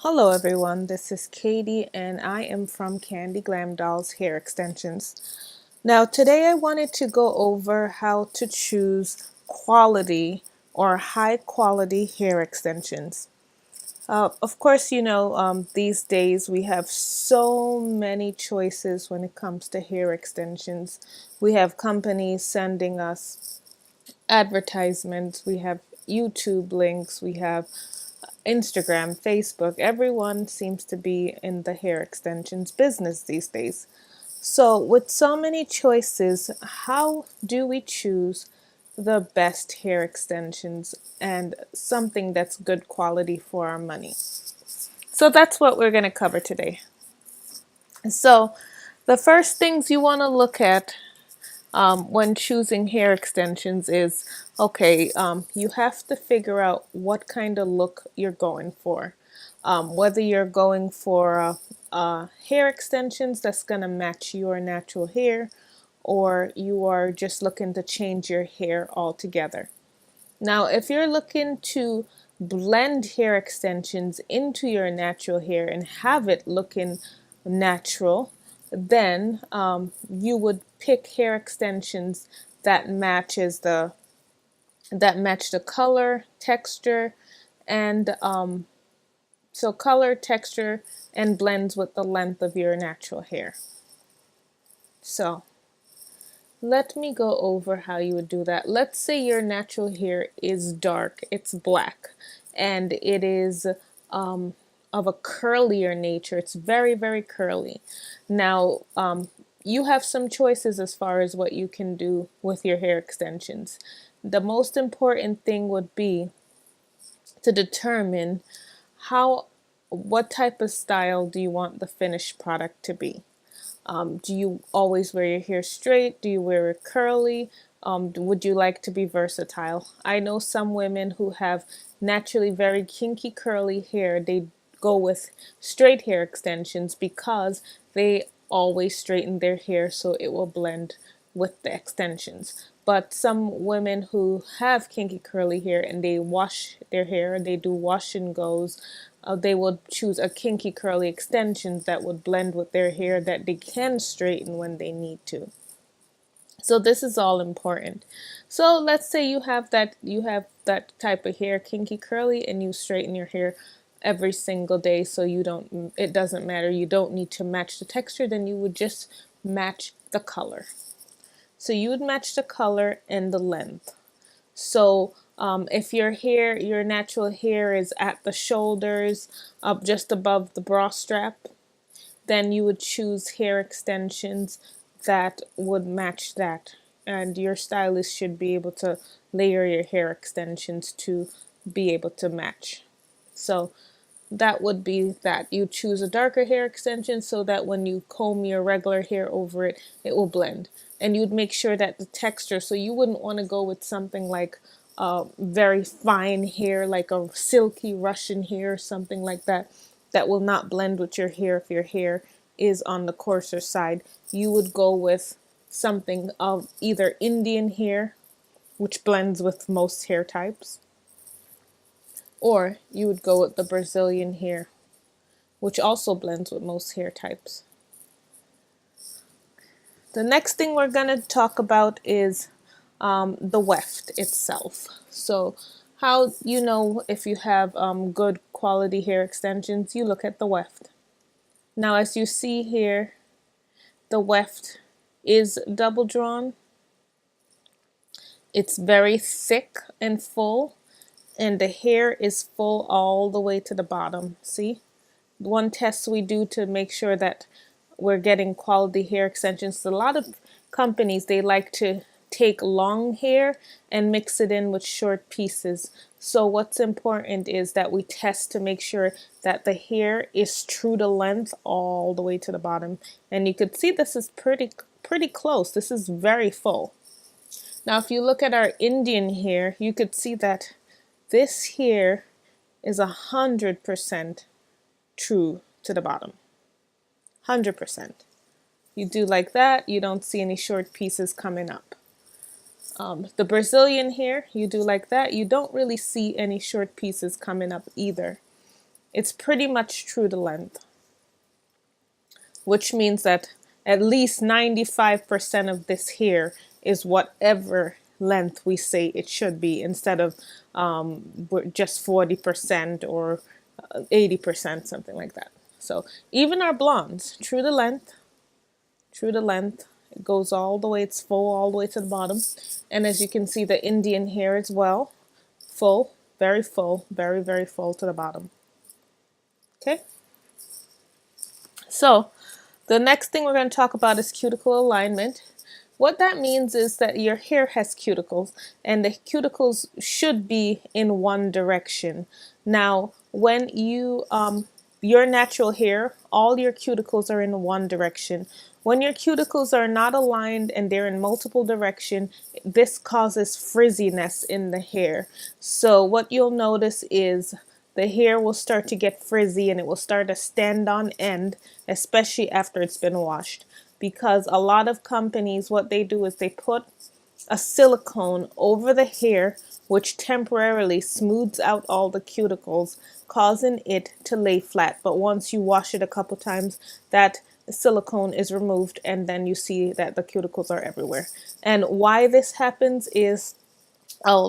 Hello everyone, this is Katie and I am from Glam Dolls Hair Extensions. Now today I wanted to go over how to choose quality or high quality hair extensions. Of course, these days we have so many choices when it comes to hair extensions. We have companies sending us advertisements, we have YouTube links, we have Instagram, Facebook, everyone seems to be in the hair extensions business these days. So, with so many choices, how do we choose the best hair extensions and something that's good quality for our money? So, that's what we're going to cover today. So, the first things you want to look at when choosing hair extensions is okay, you have to figure out what kind of look you're going for. Whether you're going for hair extensions that's going to match your natural hair, or you are just looking to change your hair altogether. Now, if you're looking to blend hair extensions into your natural hair and have it looking natural, then you would pick hair extensions that match the color, texture, and color, texture, and blends with the length of your natural hair. So let me go over how you would do that. Let's say your natural hair is dark, it's black, and it is of a curlier nature. It's very, very curly. Now, you have some choices as far as what you can do with your hair extensions. The most important thing would be to determine what type of style do you want the finished product to be. Do you always wear your hair straight? Do you wear it curly? Would you like to be versatile? I know some women who have naturally very kinky curly hair. They go with straight hair extensions because they always straighten their hair so it will blend with the extensions. But some women who have kinky curly hair and they wash their hair, they do wash and goes, they will choose a kinky curly extensions that would blend with their hair that they can straighten when they need to. So this is all important. So let's say you have that type of hair, kinky curly, and you straighten your hair every single day, so it doesn't matter, you don't need to match the texture, then you would just match the color. So you would match the color and the length. So if your natural hair is at the shoulders, up just above the bra strap, then you would choose hair extensions that would match that. And your stylist should be able to layer your hair extensions to be able to match. So that would be that. You choose a darker hair extension so that when you comb your regular hair over it, it will blend. And you'd make sure that the texture, so you wouldn't want to go with something like very fine hair, like a silky Russian hair or something like that, that will not blend with your hair if your hair is on the coarser side. You would go with something of either Indian hair, which blends with most hair types, or you would go with the Brazilian hair, which also blends with most hair types. The next thing we're going to talk about is the weft itself. So how you know if you have good quality hair extensions, you look at the weft. Now as you see here, the weft is double drawn. It's very thick and full, and the hair is full all the way to the bottom. See? One test we do to make sure that we're getting quality hair extensions. A lot of companies, they like to take long hair and mix it in with short pieces. So what's important is that we test to make sure that the hair is true to length all the way to the bottom. And you could see this is pretty close. This is very full. Now if you look at our Indian hair, you could see that this hair is 100% true to the bottom. 100%. You do like that, you don't see any short pieces coming up. The Brazilian hair, you do like that, you don't really see any short pieces coming up either. it's pretty much true to length, which means that at least 95% of this hair is whatever length we say it should be, instead of just 40% or 80%, something like that. So even our blondes, true to length, true to length. It goes all the way, it's full all the way to the bottom. And as you can see, the Indian hair as well, full, very, very full to the bottom. Okay? So the next thing we're going to talk about is cuticle alignment. What that means is that your hair has cuticles, and the cuticles should be in one direction. Now, when your natural hair, all your cuticles are in one direction. When your cuticles are not aligned and they're in multiple directions, this causes frizziness in the hair. So what you'll notice is the hair will start to get frizzy and it will start to stand on end, especially after it's been washed. Because a lot of companies, what they do is they put a silicone over the hair, which temporarily smooths out all the cuticles, causing it to lay flat. But once you wash it a couple times, that silicone is removed, and then you see that the cuticles are everywhere. And why this happens is,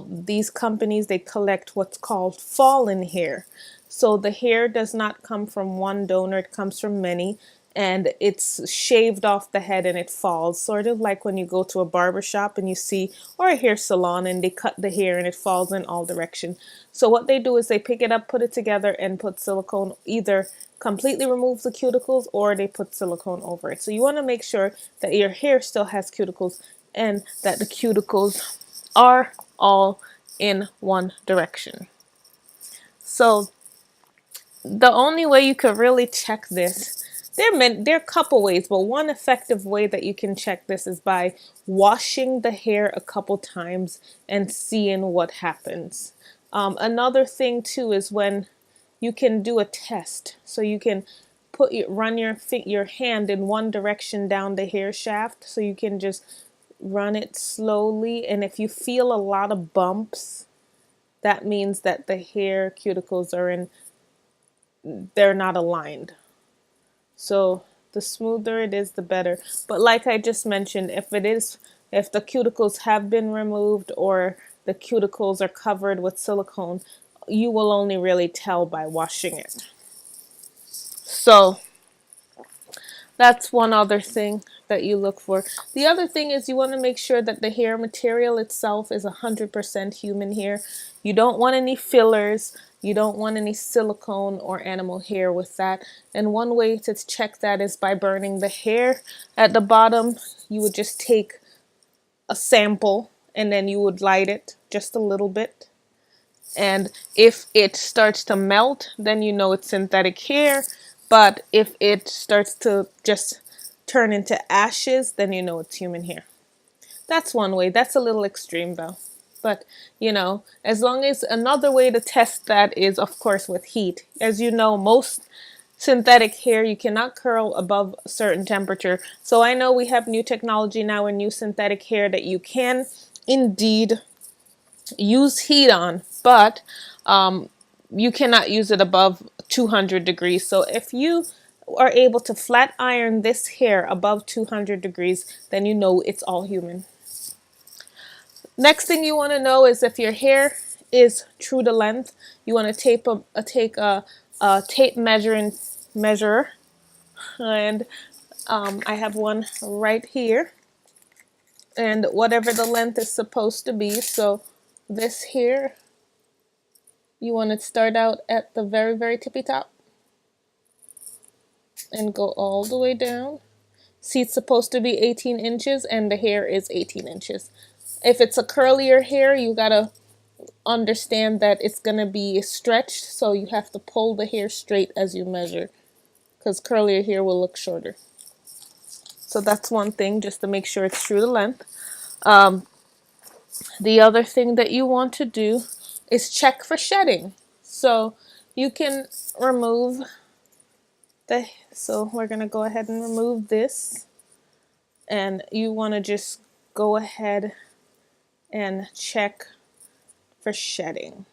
these companies, they collect what's called fallen hair. So the hair does not come from one donor, it comes from many, and it's shaved off the head and it falls, sort of like when you go to a barber shop and you see, or a hair salon, and they cut the hair and it falls in all directions. So what they do is they pick it up, put it together, and put silicone, either completely removes the cuticles or they put silicone over it. So you want to make sure that your hair still has cuticles and that the cuticles are all in one direction. So the only way you could really check this, there are a couple ways, but one effective way that you can check this is by washing the hair a couple times and seeing what happens. Another thing too is when you can do a test. So you can run your hand in one direction down the hair shaft, so you can just run it slowly, and if you feel a lot of bumps, that means that the hair cuticles they're not aligned. So the smoother it is, the better. But like I just mentioned, if the cuticles have been removed or the cuticles are covered with silicone, you will only really tell by washing it. So that's one other thing that you look for. The other thing is you want to make sure that the hair material itself is 100% human hair. You don't want any fillers. You don't want any silicone or animal hair with that. And one way to check that is by burning the hair. At the bottom, you would just take a sample and then you would light it just a little bit. And if it starts to melt, then you know it's synthetic hair. But if it starts to just turn into ashes, then you know it's human hair. That's one way. That's a little extreme though. But, as long as another way to test that is, of course, with heat. As you know, most synthetic hair, you cannot curl above a certain temperature. So I know we have new technology now and new synthetic hair that you can indeed use heat on, but you cannot use it above 200 degrees. So if you are able to flat iron this hair above 200 degrees, then you know it's all human. Next thing you want to know is if your hair is true to length, you want to take a tape measure, and I have one right here, and whatever the length is supposed to be. So this here, you want to start out at the very, very tippy top and go all the way down. See, it's supposed to be 18 inches and the hair is 18 inches. If it's a curlier hair, you gotta understand that it's gonna be stretched, so you have to pull the hair straight as you measure, because curlier hair will look shorter. So that's one thing, just to make sure it's true to length. The other thing that you want to do is check for shedding. So you can remove so we're going to go ahead and remove this, and you want to just go ahead and check for shedding.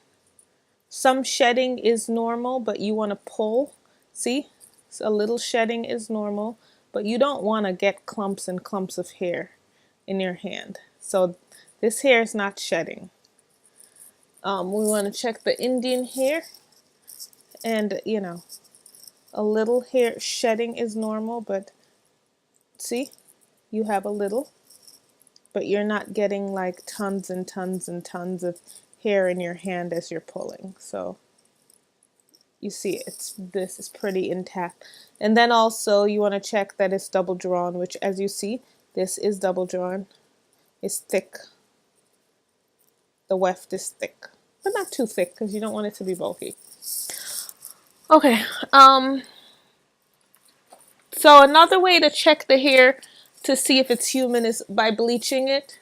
Some shedding is normal, but you want to pull. See? So a little shedding is normal, but you don't want to get clumps and clumps of hair in your hand. So this hair is not shedding. We want to check the Indian hair, and a little hair shedding is normal, but see, you have a little, but you're not getting like tons and tons and tons of hair in your hand as you're pulling. So you see this is pretty intact. And then also you want to check that it's double drawn, which as you see, this is double drawn. It's thick. The weft is thick, but not too thick because you don't want it to be bulky. Okay, so another way to check the hair to see if it's human is by bleaching it.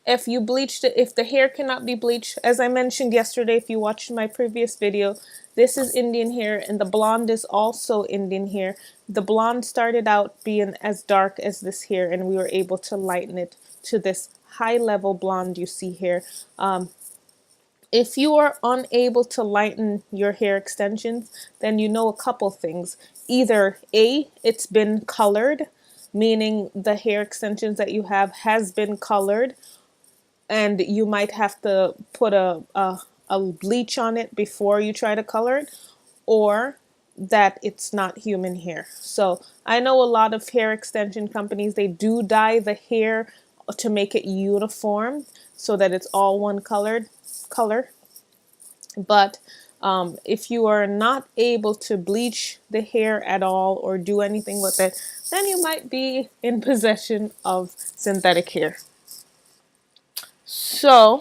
If you bleached it, if the hair cannot be bleached, as I mentioned yesterday, if you watched my previous video, this is Indian hair and the blonde is also Indian hair. The blonde started out being as dark as this hair, and we were able to lighten it to this high level blonde you see here. If you are unable to lighten your hair extensions, then you know a couple things. Either A, it's been colored, meaning the hair extensions that you have has been colored, and you might have to put a bleach on it before you try to color it, or that it's not human hair. So I know a lot of hair extension companies, they do dye the hair to make it uniform so that it's all one color. But if you are not able to bleach the hair at all or do anything with it, then you might be in possession of synthetic hair. So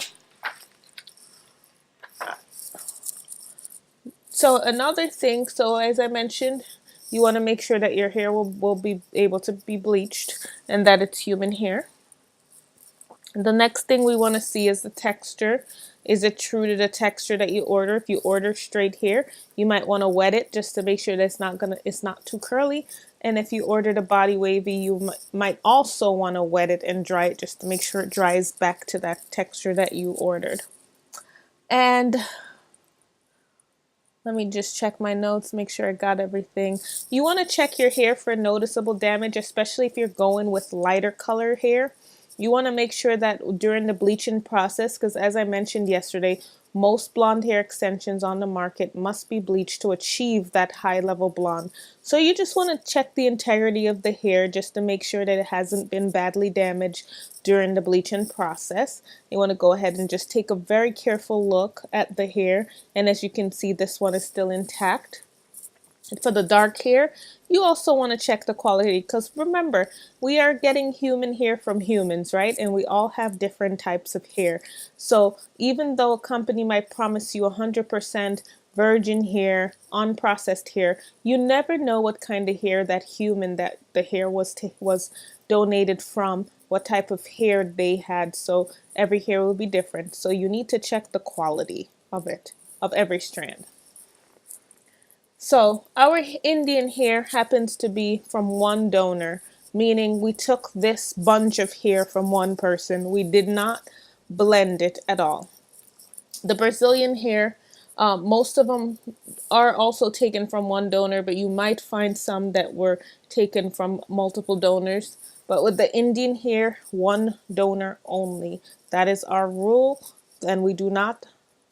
another thing, so as I mentioned, you want to make sure that your hair will be able to be bleached and that it's human hair. The next thing we want to see is the texture. Is it true to the texture that you order? If you order straight hair, you might want to wet it just to make sure that it's not too curly. And if you ordered a body wavy, you might also want to wet it and dry it just to make sure it dries back to that texture that you ordered. And let me just check my notes, make sure I got everything. You want to check your hair for noticeable damage, especially if you're going with lighter color hair. You want to make sure that during the bleaching process, because as I mentioned yesterday, most blonde hair extensions on the market must be bleached to achieve that high level blonde. So you just want to check the integrity of the hair just to make sure that it hasn't been badly damaged during the bleaching process. You want to go ahead and just take a very careful look at the hair, and as you can see, this one is still intact. For the dark hair, you also want to check the quality, because remember, we are getting human hair from humans, right? And we all have different types of hair. So even though a company might promise you 100% virgin hair, unprocessed hair, you never know what kind of hair that human that the hair was donated from, what type of hair they had. So every hair will be different. So you need to check the quality of it, of every strand. So our Indian hair happens to be from one donor, meaning we took this bunch of hair from one person. We did not blend it at all. The Brazilian hair, most of them are also taken from one donor, but you might find some that were taken from multiple donors. But with the Indian hair, one donor only. That is our rule, and we do not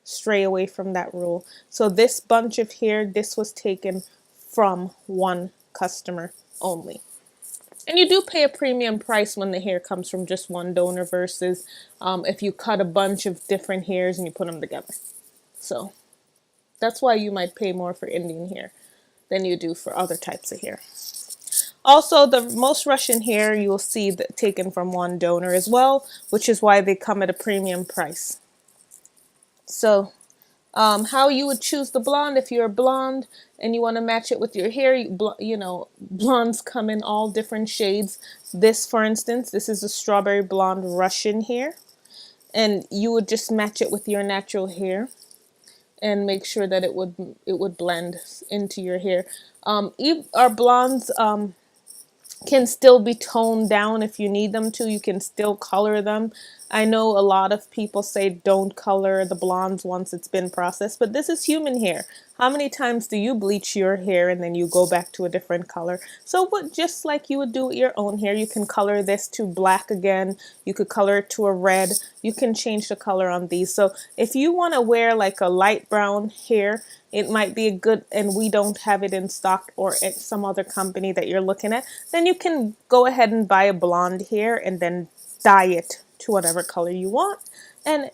stray away from that rule. So this bunch of hair, this was taken from one customer only. And you do pay a premium price when the hair comes from just one donor versus if you cut a bunch of different hairs and you put them together. So that's why you might pay more for Indian hair than you do for other types of hair. Also, the most Russian hair you will see that taken from one donor as well, which is why they come at a premium price. So how you would choose the blonde, if you're a blonde and you want to match it with your hair, blondes come in all different shades. This, for instance, this is a strawberry blonde Russian hair, and you would just match it with your natural hair and make sure that it would blend into your hair. Our blondes can still be toned down if you need them to. You can still color them. I know a lot of people say don't color the blondes once it's been processed, but this is human hair. How many times do you bleach your hair and then you go back to a different color? So what, just like you would do with your own hair, you can color this to black again. You could color it to a red. You can change the color on these. So if you want to wear like a light brown hair, it might be a good, and we don't have it in stock or at some other company that you're looking at, then you can go ahead and buy a blonde hair and then dye it to whatever color you want. And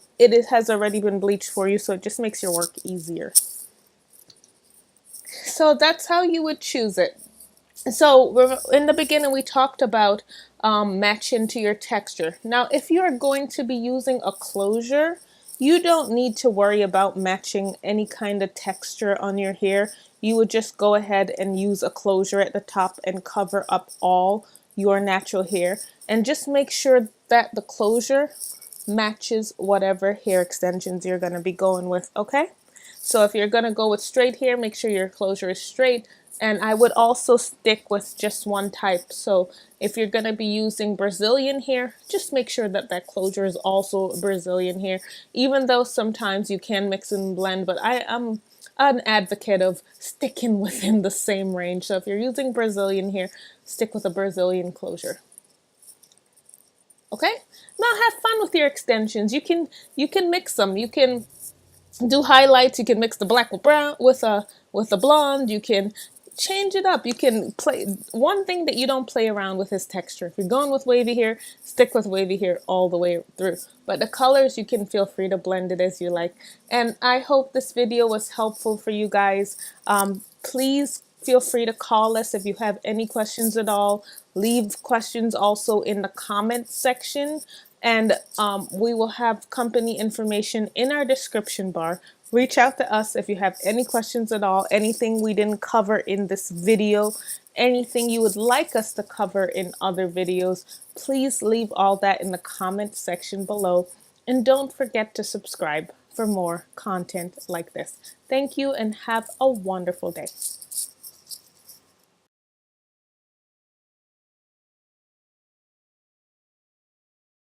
has already been bleached for you, so it just makes your work easier. So that's how you would choose it. So in the beginning we talked about matching to your texture. Now if you're going to be using a closure, you don't need to worry about matching any kind of texture on your hair. You would just go ahead and use a closure at the top and cover up all your natural hair, and just make sure that the closure matches whatever hair extensions you're going to be going with, okay? So if you're going to go with straight hair, make sure your closure is straight. And I would also stick with just one type. So if you're going to be using Brazilian hair, just make sure that that closure is also Brazilian hair. Even though sometimes you can mix and blend, but I am an advocate of sticking within the same range. So if you're using Brazilian hair, stick with a Brazilian closure. Okay? Now have fun with your extensions. You can mix them. You can do highlights. You can mix the black with brown with a blonde. You can change it up. You can play. One thing that you don't play around with is texture. If you're going with wavy hair, stick with wavy hair all the way through. But the colors, you can feel free to blend it as you like. And I hope this video was helpful for you guys. Please feel free to call us if you have any questions at all. Leave questions also in the comments section. And we will have company information in our description bar. Reach out to us if you have any questions at all, anything we didn't cover in this video, anything you would like us to cover in other videos. Please leave all that in the comment section below. And don't forget to subscribe for more content like this. Thank you and have a wonderful day.